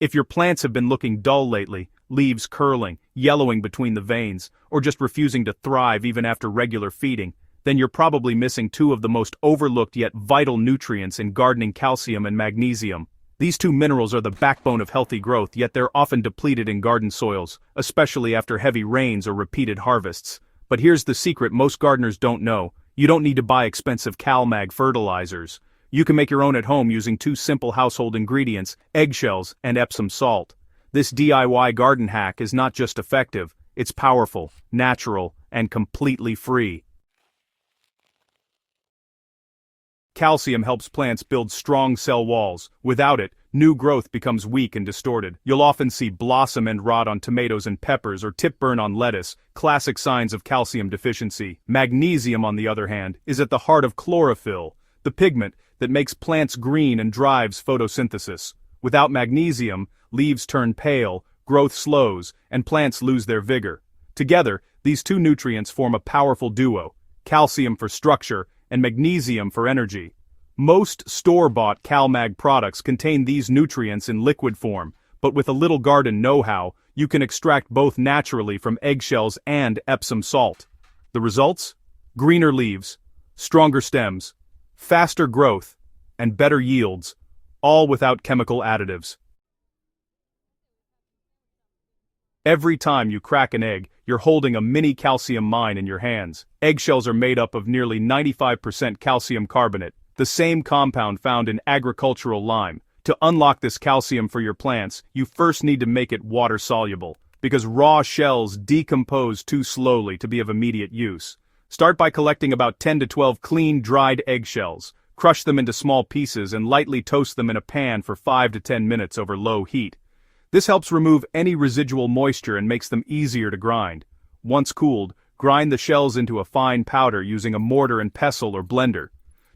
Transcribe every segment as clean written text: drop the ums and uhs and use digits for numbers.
If your plants have been looking dull lately, leaves curling, yellowing between the veins, or just refusing to thrive even after regular feeding, then you're probably missing two of the most overlooked yet vital nutrients in gardening: calcium and magnesium. These two minerals are the backbone of healthy growth, yet they're often depleted in garden soils, especially after heavy rains or repeated harvests. But here's the secret most gardeners don't know: you don't need to buy expensive CalMag fertilizers. You can make your own at home using two simple household ingredients: eggshells and Epsom salt. This DIY garden hack is not just effective, it's powerful, natural, and completely free. Calcium helps plants build strong cell walls. Without it, new growth becomes weak and distorted. You'll often see blossom end rot on tomatoes and peppers or tip burn on lettuce, classic signs of calcium deficiency. Magnesium, on the other hand, is at the heart of chlorophyll, the pigment that makes plants green and drives photosynthesis. Without magnesium, leaves turn pale, growth slows, and plants lose their vigor. Together, these two nutrients form a powerful duo: calcium for structure and magnesium for energy. Most store-bought CalMag products contain these nutrients in liquid form, but with a little garden know-how, you can extract both naturally from eggshells and Epsom salt. The results? Greener leaves, stronger stems, faster growth, and better yields, all without chemical additives. Every time you crack an egg, you're holding a mini calcium mine in your hands. Eggshells are made up of nearly 95% calcium carbonate, the same compound found in agricultural lime. To unlock this calcium for your plants, you first need to make it water-soluble, because raw shells decompose too slowly to be of immediate use. Start by collecting about 10 to 12 clean, dried eggshells. Crush them into small pieces and lightly toast them in a pan for 5 to 10 minutes over low heat. This helps remove any residual moisture and makes them easier to grind. Once cooled, grind the shells into a fine powder using a mortar and pestle or blender.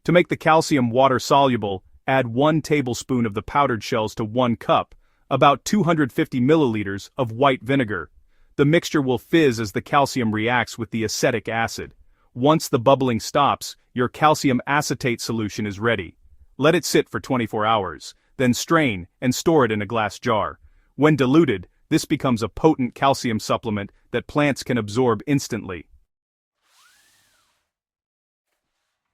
To make the calcium water-soluble, add 1 tablespoon of the powdered shells to 1 cup, about 250 milliliters, of white vinegar. The mixture will fizz as the calcium reacts with the acetic acid. Once the bubbling stops, your calcium acetate solution is ready. Let it sit for 24 hours, then strain and store it in a glass jar. When diluted, this becomes a potent calcium supplement that plants can absorb instantly.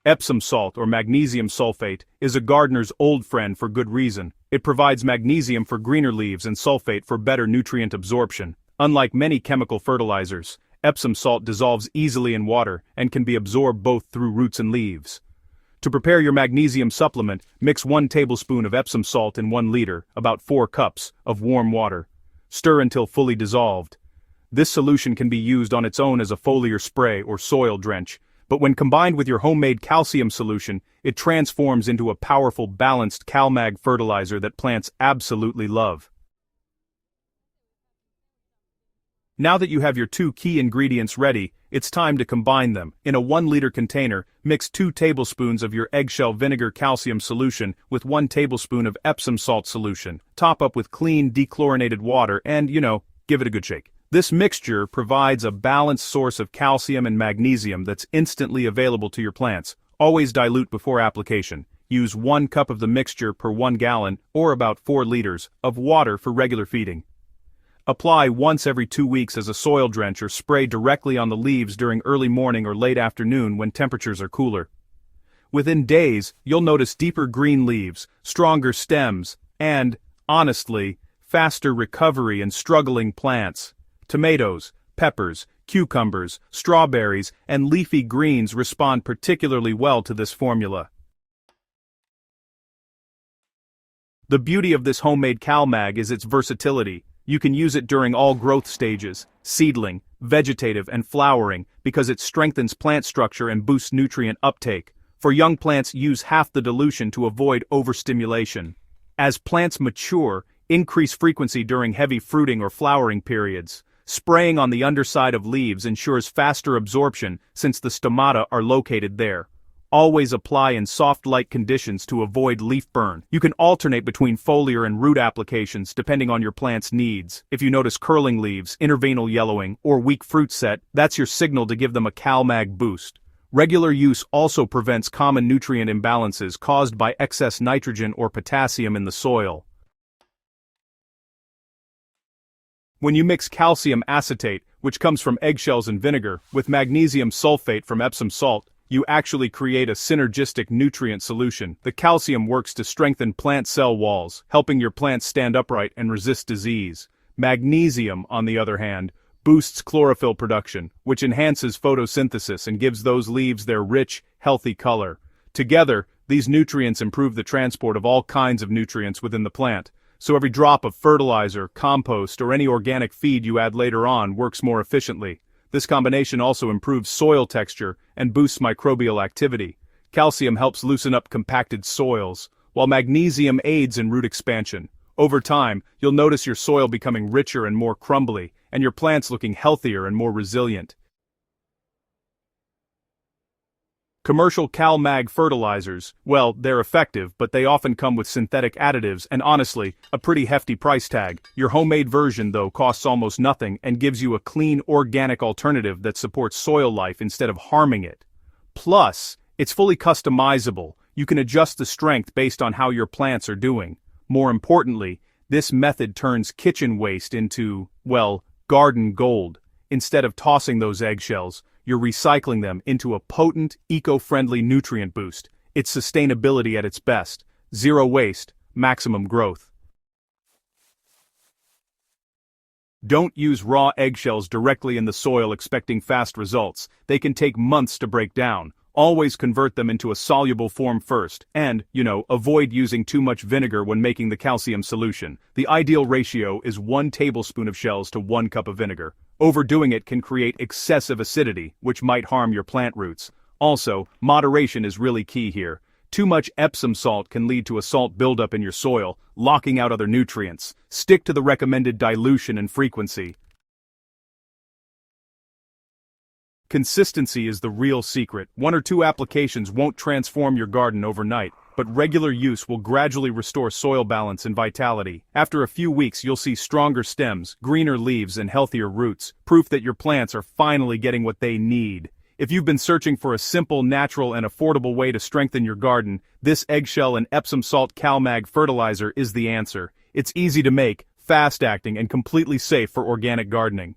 Epsom salt, or magnesium sulfate, is a gardener's old friend for good reason. It provides magnesium for greener leaves and sulfate for better nutrient absorption. Unlike many chemical fertilizers, Epsom salt dissolves easily in water and can be absorbed both through roots and leaves. To prepare your magnesium supplement, mix 1 tablespoon of Epsom salt in 1 liter, about 4 cups, of warm water. Stir until fully dissolved. This solution can be used on its own as a foliar spray or soil drench, but when combined with your homemade calcium solution, it transforms into a powerful, balanced CalMag fertilizer that plants absolutely love. Now that you have your 2 key ingredients ready, it's time to combine them. In a 1-liter container, mix 2 tablespoons of your eggshell vinegar calcium solution with 1 tablespoon of Epsom salt solution. Top up with clean, dechlorinated water and, give it a good shake. This mixture provides a balanced source of calcium and magnesium that's instantly available to your plants. Always dilute before application. Use 1 cup of the mixture per 1 gallon, or about 4 liters, of water for regular feeding. Apply once every 2 weeks as a soil drench or spray directly on the leaves during early morning or late afternoon when temperatures are cooler. Within days, you'll notice deeper green leaves, stronger stems, and, honestly, faster recovery in struggling plants. Tomatoes, peppers, cucumbers, strawberries, and leafy greens respond particularly well to this formula. The beauty of this homemade CalMag is its versatility. You can use it during all growth stages, seedling, vegetative, and flowering, because it strengthens plant structure and boosts nutrient uptake. For young plants, use half the dilution to avoid overstimulation. As plants mature, increase frequency during heavy fruiting or flowering periods. Spraying on the underside of leaves ensures faster absorption since the stomata are located there. Always apply in soft light conditions to avoid leaf burn. You can alternate between foliar and root applications depending on your plant's needs. If you notice curling leaves, interveinal yellowing, or weak fruit set, that's your signal to give them a CalMag boost. Regular use also prevents common nutrient imbalances caused by excess nitrogen or potassium in the soil. When you mix calcium acetate, which comes from eggshells and vinegar, with magnesium sulfate from Epsom salt, you actually create a synergistic nutrient solution. The calcium works to strengthen plant cell walls, helping your plants stand upright and resist disease. Magnesium, on the other hand, boosts chlorophyll production, which enhances photosynthesis and gives those leaves their rich, healthy color. Together, these nutrients improve the transport of all kinds of nutrients within the plant, so every drop of fertilizer, compost, or any organic feed you add later on works more efficiently. This combination also improves soil texture and boosts microbial activity. Calcium helps loosen up compacted soils, while magnesium aids in root expansion. Over time, you'll notice your soil becoming richer and more crumbly, and your plants looking healthier and more resilient. Commercial CalMag fertilizers, well, they're effective, but they often come with synthetic additives and honestly, a pretty hefty price tag. Your homemade version, though, costs almost nothing and gives you a clean, organic alternative that supports soil life instead of harming it. Plus, it's fully customizable. You can adjust the strength based on how your plants are doing. More importantly, this method turns kitchen waste into, well, garden gold. Instead of tossing those eggshells, you're recycling them into a potent, eco-friendly nutrient boost. It's sustainability at its best. Zero waste, maximum growth. Don't use raw eggshells directly in the soil expecting fast results. They can take months to break down. Always convert them into a soluble form first, and, avoid using too much vinegar when making the calcium solution. The ideal ratio is 1 tablespoon of shells to 1 cup of vinegar. Overdoing it can create excessive acidity, which might harm your plant roots. Also, moderation is really key here. Too much Epsom salt can lead to a salt buildup in your soil, locking out other nutrients. Stick to the recommended dilution and frequency. Consistency is the real secret. 1 or 2 applications won't transform your garden overnight, but regular use will gradually restore soil balance and vitality. After a few weeks, you'll see stronger stems, greener leaves, and healthier roots, proof that your plants are finally getting what they need. If you've been searching for a simple, natural, and affordable way to strengthen your garden, this eggshell and Epsom salt CalMag fertilizer is the answer. It's easy to make, fast-acting, and completely safe for organic gardening.